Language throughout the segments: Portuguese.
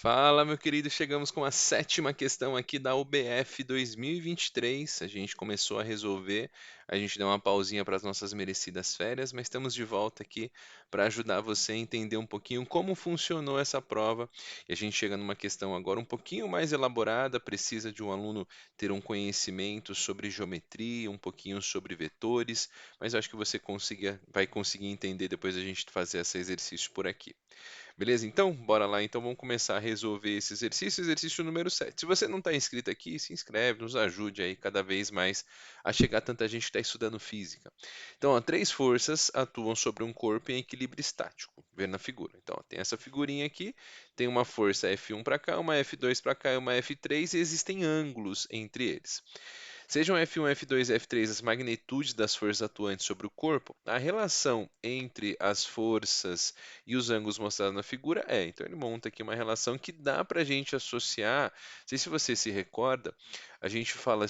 Fala, meu querido, chegamos com a sétima questão aqui da UBF 2023. A gente começou a resolver, a gente deu uma pausinha para as nossas merecidas férias, mas estamos de volta aqui para ajudar você a entender um pouquinho como funcionou essa prova. E a gente chega numa questão agora um pouquinho mais elaborada, precisa de um aluno ter um conhecimento sobre geometria, um pouquinho sobre vetores, mas eu acho que você vai conseguir entender depois da gente fazer esse exercício por aqui. Beleza? Então, bora lá. Então, vamos começar a resolver esse exercício. Exercício número 7. Se você não está inscrito aqui, se inscreve, nos ajude aí cada vez mais a chegar tanta gente que está estudando física. Então, ó, três forças atuam sobre um corpo em equilíbrio estático. Vê na figura. Então, ó, tem essa figurinha aqui, tem uma força F1 para cá, uma F2 para cá e uma F3, e existem ângulos entre eles. Sejam F1, F2 e F3 as magnitudes das forças atuantes sobre o corpo, a relação entre as forças e os ângulos mostrados na figura é. Então ele monta aqui uma relação que dá para a gente associar. Não sei se você se recorda, a gente fala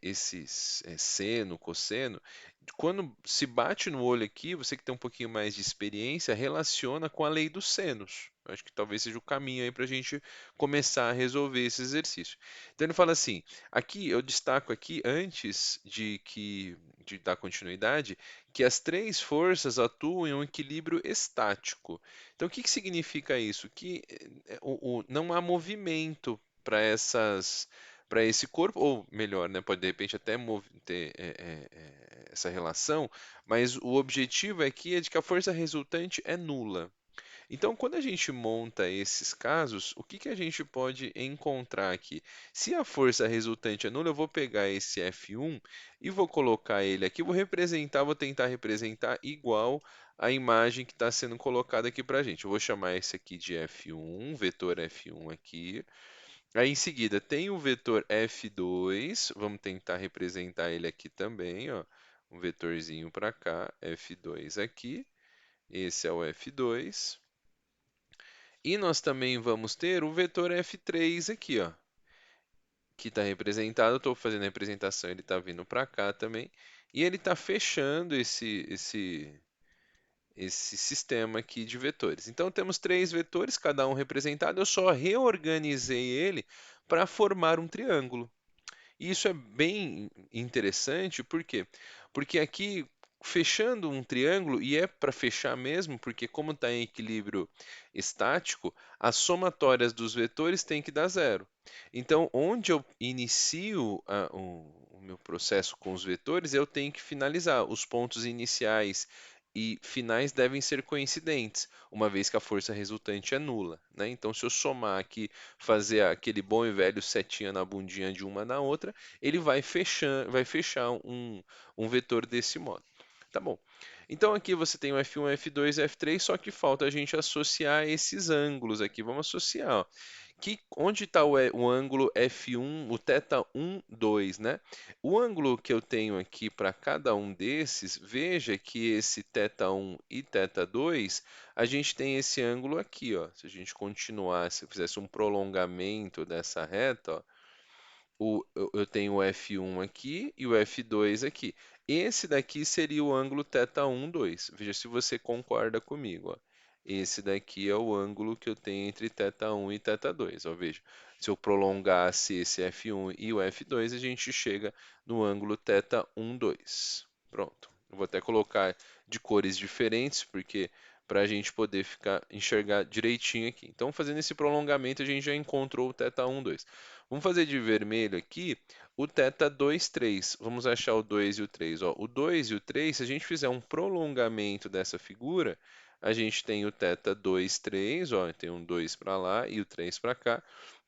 esses seno, cosseno. Quando se bate no olho aqui, você que tem um pouquinho mais de experiência, relaciona com a lei dos senos. Eu acho que talvez seja o caminho aí para a gente começar a resolver esse exercício. Então ele fala assim. Aqui eu destaco aqui, antes de dar continuidade, que as três forças atuam em um equilíbrio estático. Então, o que que significa isso? Que não há movimento para esse corpo, ou melhor, né, pode de repente até ter essa relação, mas o objetivo aqui é de que a força resultante é nula. Então, quando a gente monta esses casos, o que que a gente pode encontrar aqui? Se a força resultante é nula, eu vou pegar esse F1 e vou colocar ele aqui, vou tentar representar igual a imagem que está sendo colocada aqui para a gente. Eu vou chamar esse aqui de F1, vetor F1 aqui. Aí em seguida tem o vetor F2, vamos tentar representar ele aqui também, ó. Um vetorzinho para cá, F2 aqui. Esse é o F2. E nós também vamos ter o vetor F3 aqui, ó, que está representado. Estou fazendo a representação, ele está vindo para cá também. E ele está fechando esse sistema aqui de vetores. Então temos três vetores, cada um representado. Eu só reorganizei ele para formar um triângulo. E isso é bem interessante, por quê? Porque aqui, fechando um triângulo, e é para fechar mesmo, porque como está em equilíbrio estático, as somatórias dos vetores têm que dar zero. Então, onde eu inicio o meu processo com os vetores, eu tenho que finalizar. Os pontos iniciais e finais devem ser coincidentes, uma vez que a força resultante é nula, né? Então, se eu somar aqui, fazer aquele bom e velho setinha na bundinha de uma na outra, ele vai fechar um vetor desse modo. Tá bom. Então aqui você tem o F1, F2 e F3, só que falta a gente associar esses ângulos aqui. Vamos associar, ó. Onde está o ângulo F1, o θ 1, 2, né? O ângulo que eu tenho aqui para cada um desses, veja que esse θ 1 e θ 2, a gente tem esse ângulo aqui, ó. Se a gente continuasse, se eu fizesse um prolongamento dessa reta, ó, eu tenho o F1 aqui e o F2 aqui. Esse daqui seria o ângulo θ1, 2. Veja se você concorda comigo, ó. Esse daqui é o ângulo que eu tenho entre θ1 e θ2. Ó, veja, se eu prolongasse esse F1 e o F2, a gente chega no ângulo θ1, 2. Pronto. Eu vou até colocar de cores diferentes, porque para a gente poder enxergar direitinho aqui. Então, fazendo esse prolongamento, a gente já encontrou o θ1, 2. Vamos fazer de vermelho aqui o θ 2, 3. Vamos achar o 2 e o 3. Ó, o 2 e o 3, se a gente fizer um prolongamento dessa figura, a gente tem o θ 2, 3, ó, tem um 2 para lá e o 3 para cá.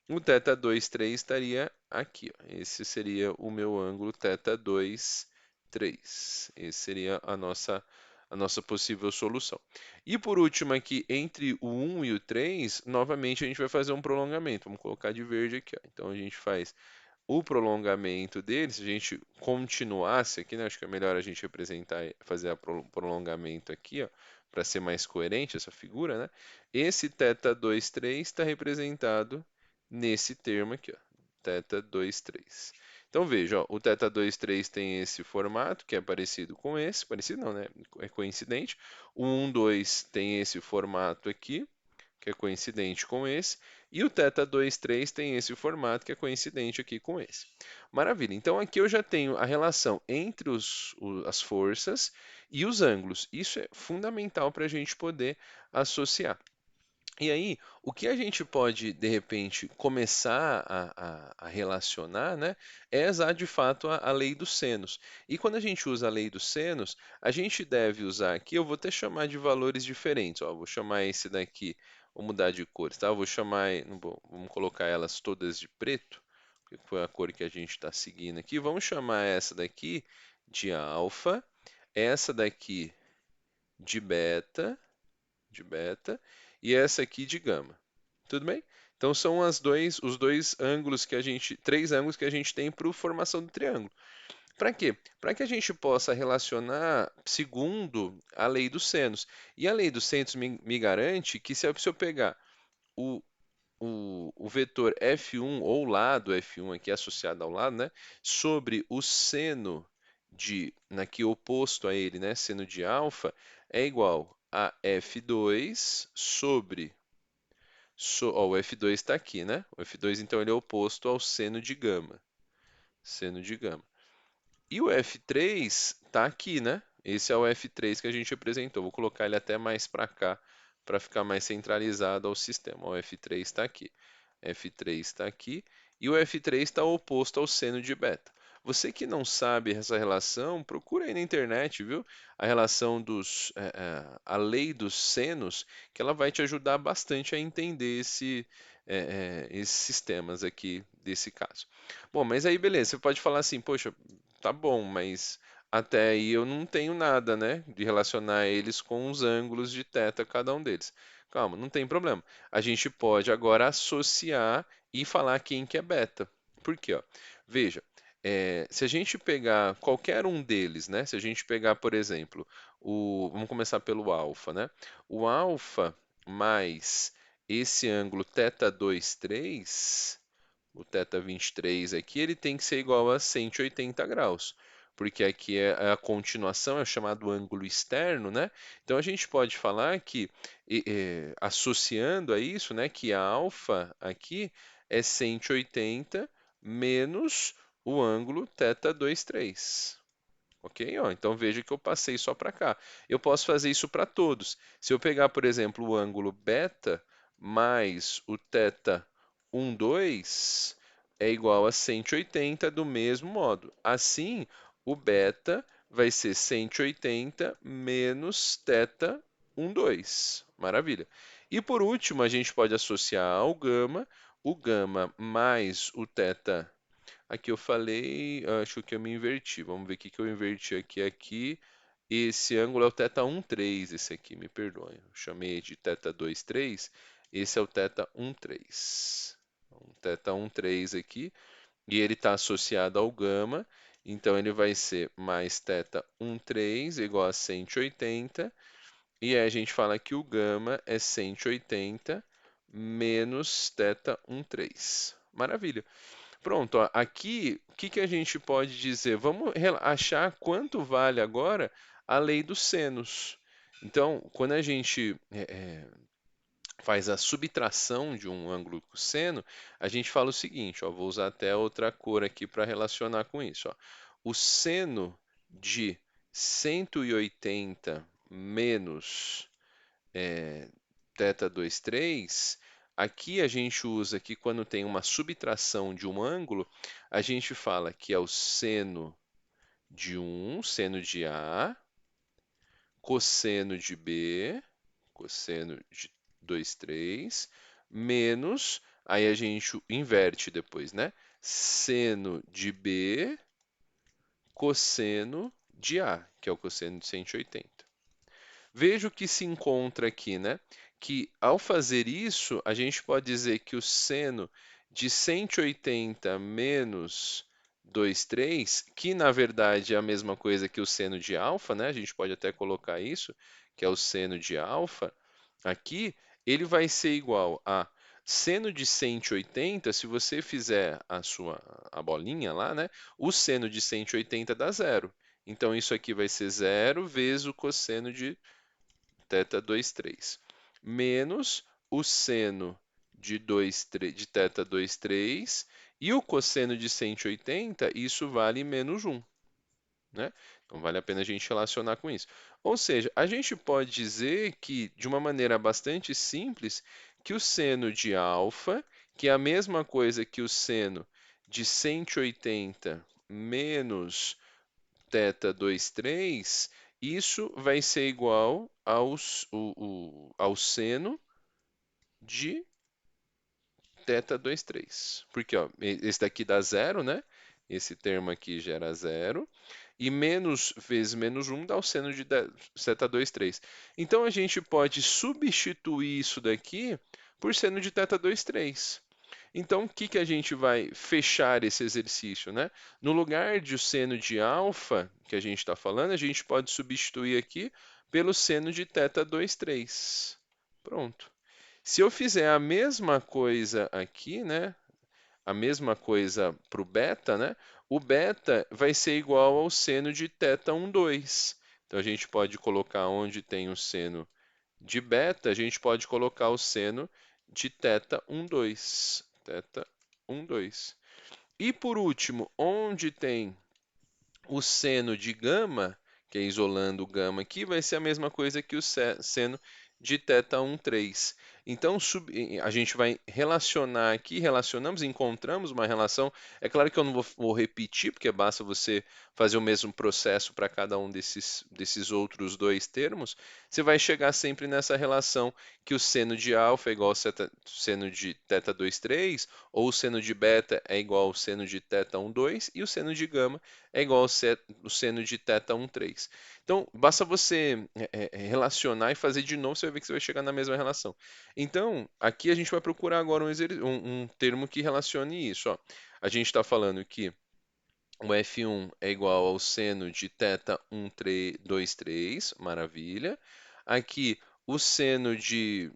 O θ 2, 3 estaria aqui. Ó. Esse seria o meu ângulo θ 2, 3. Esse seria a nossa possível solução. E por último aqui, entre o 1 e o 3, novamente a gente vai fazer um prolongamento. Vamos colocar de verde aqui. Ó. Então a gente faz o prolongamento dele. Se a gente continuasse aqui, né, acho que é melhor a gente representar, fazer o prolongamento aqui, para ser mais coerente essa figura, né? Esse θ 2, 3 está representado nesse termo aqui, ó, θ 2, 3. Então veja, ó, o θ 2, 3 tem esse formato que é parecido com esse, parecido não, né? É coincidente. O 1, 2 tem esse formato aqui, que é coincidente com esse, e o θ23 tem esse formato que é coincidente aqui com esse. Maravilha, então aqui eu já tenho a relação entre as forças e os ângulos. Isso é fundamental para a gente poder associar. E aí, o que a gente pode, de repente, começar a relacionar, né, é usar de fato a lei dos senos. E quando a gente usa a lei dos senos, a gente deve usar aqui, eu vou até chamar de valores diferentes. Ó, vou chamar esse daqui, vou mudar de cores, tá? Eu vou chamar, não vou- vamos colocar elas todas de preto, que foi a cor que a gente está seguindo aqui. Vamos chamar essa daqui de alfa, essa daqui de beta e essa aqui de gama. Tudo bem? Então são os dois ângulos que a gente, três ângulos que a gente tem para a formação do triângulo. Para quê? Para que a gente possa relacionar segundo a lei dos senos. E a lei dos senos me garante que se eu pegar o, o vetor F1 ou o lado F1 aqui associado ao lado, né, sobre o seno de, aqui oposto a ele, né, seno de alfa, é igual a F2 sobre ó, o F2 está aqui, né? O F2 então ele é oposto ao seno de gama. Seno de gama. E o F3 está aqui, né? Esse é o F3 que a gente apresentou. Vou colocar ele até mais para cá, para ficar mais centralizado ao sistema. O F3 está aqui. F3 está aqui. E o F3 está oposto ao seno de beta. Você que não sabe essa relação, procura aí na internet, viu? A relação a lei dos senos, que ela vai te ajudar bastante a entender esses sistemas aqui desse caso. Bom, mas aí beleza, você pode falar assim, poxa, tá bom, mas até aí eu não tenho nada, né, de relacionar eles com os ângulos de θ cada um deles. Calma, não tem problema. A gente pode agora associar e falar quem que é beta. Por quê? Ó? Veja, se a gente pegar qualquer um deles, né, se a gente pegar, por exemplo, vamos começar pelo alfa, né? O alfa mais esse ângulo θ23, o θ23 aqui, ele tem que ser igual a 180 graus, porque aqui é a continuação, é o chamado ângulo externo, né? Então a gente pode falar que, associando a isso, né, que a alfa aqui é 180 menos o ângulo θ23. Ok? Ó, então veja que eu passei só para cá. Eu posso fazer isso para todos. Se eu pegar, por exemplo, o ângulo beta mais o θ 12 é igual a 180 do mesmo modo. Assim, o beta vai ser 180 menos θ 12. Maravilha. E por último, a gente pode associar ao gama, o gama mais o θ. Aqui eu falei, acho que eu me inverti. Vamos ver o que que eu inverti aqui. Aqui, esse ângulo é o θ13, esse aqui, me perdoe. Eu chamei de θ23, esse é o θ13. Um θ13 aqui, e ele está associado ao gama, então ele vai ser mais θ13 igual a 180, e aí a gente fala que o gama é 180 menos θ13. Maravilha. Pronto, ó, aqui, o que que a gente pode dizer? Vamos achar quanto vale agora a lei dos senos. Então, quando a gente faz a subtração de um ângulo cosseno, a gente fala o seguinte, ó, vou usar até outra cor aqui para relacionar com isso. Ó. O seno de 180 menos θ23, aqui a gente usa que quando tem uma subtração de um ângulo, a gente fala que é o seno de 1, seno de A, cosseno de B, cosseno de 2, 3, menos, aí a gente inverte depois, né? Seno de B, cosseno de A, que é o cosseno de 180. Veja o que se encontra aqui, né? Que ao fazer isso, a gente pode dizer que o seno de 180 menos 2,3, que na verdade é a mesma coisa que o seno de alfa, né? A gente pode até colocar isso, que é o seno de alfa, aqui, ele vai ser igual a seno de 180, se você fizer a bolinha lá, né? O seno de 180 dá zero. Então isso aqui vai ser zero vezes o cosseno de θ 2,3. Menos o seno de 2, de θ 2, 3, e o cosseno de 180, isso vale menos 1, né? Então vale a pena a gente relacionar com isso. Ou seja, a gente pode dizer que, de uma maneira bastante simples, que o seno de alfa, que é a mesma coisa que o seno de 180 menos θ 2, 3, isso vai ser igual ao seno de θ 2, 3. Porque ó, esse daqui dá zero, né? Esse termo aqui gera zero. E menos vezes menos 1 dá o seno de θ 2, 3. Então a gente pode substituir isso daqui por seno de θ 2, 3. Então, o que que a gente vai fechar esse exercício, né? No lugar de o seno de alfa, que a gente está falando, a gente pode substituir aqui pelo seno de θ 2, 3. Pronto. Se eu fizer a mesma coisa aqui, né? A mesma coisa para o beta, né? O beta vai ser igual ao seno de θ 1, 2. Então a gente pode colocar onde tem o seno de beta, a gente pode colocar o seno de θ 1, 2. Θ 1, 2. E por último, onde tem o seno de gama, que é isolando o gama aqui, vai ser a mesma coisa que o seno de θ 1, 3. Então, a gente vai relacionar aqui, relacionamos, encontramos uma relação. É claro que eu não vou repetir, porque basta você fazer o mesmo processo para cada um desses outros dois termos. Você vai chegar sempre nessa relação que o seno de alfa é igual ao seno de θ 2, 3, ou o seno de beta é igual ao seno de θ 1, 2, e o seno de gama é igual ao o seno de θ 1, 3. Então, basta você relacionar e fazer de novo, você vai ver que você vai chegar na mesma relação. Então, aqui a gente vai procurar agora um termo que relacione isso. Ó. A gente está falando que o F1 é igual ao seno de θ 1, 3, 2, 3, maravilha. Aqui, o seno de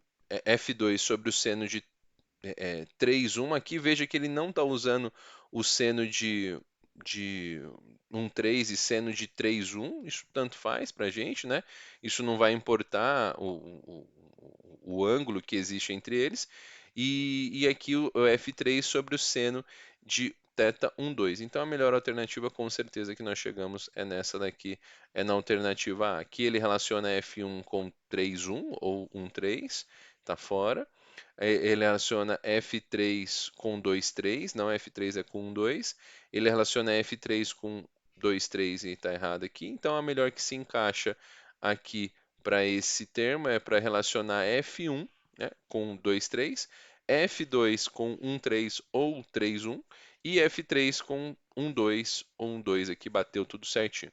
F2 sobre o seno de 3, 1. Aqui veja que ele não está usando o seno de 1, 3 e seno de 3, 1. Isso tanto faz para a gente, né? Isso não vai importar o ângulo que existe entre eles. E aqui o F3 sobre o seno de θ 1, 2. Então a melhor alternativa, com certeza, que nós chegamos é nessa daqui, é na alternativa A. Aqui ele relaciona F1 com 3, 1 ou 1, 3, está fora. Ele relaciona F3 com 2, 3, não F3 é com 2. Ele relaciona F3 com 2, 3 e está errado aqui. Então a melhor que se encaixa aqui para esse termo é para relacionar F1, né, com 2, 3, F2 com 1, 3 ou 3, 1 e F3 com 1, 2 ou 1, 2 aqui, bateu tudo certinho.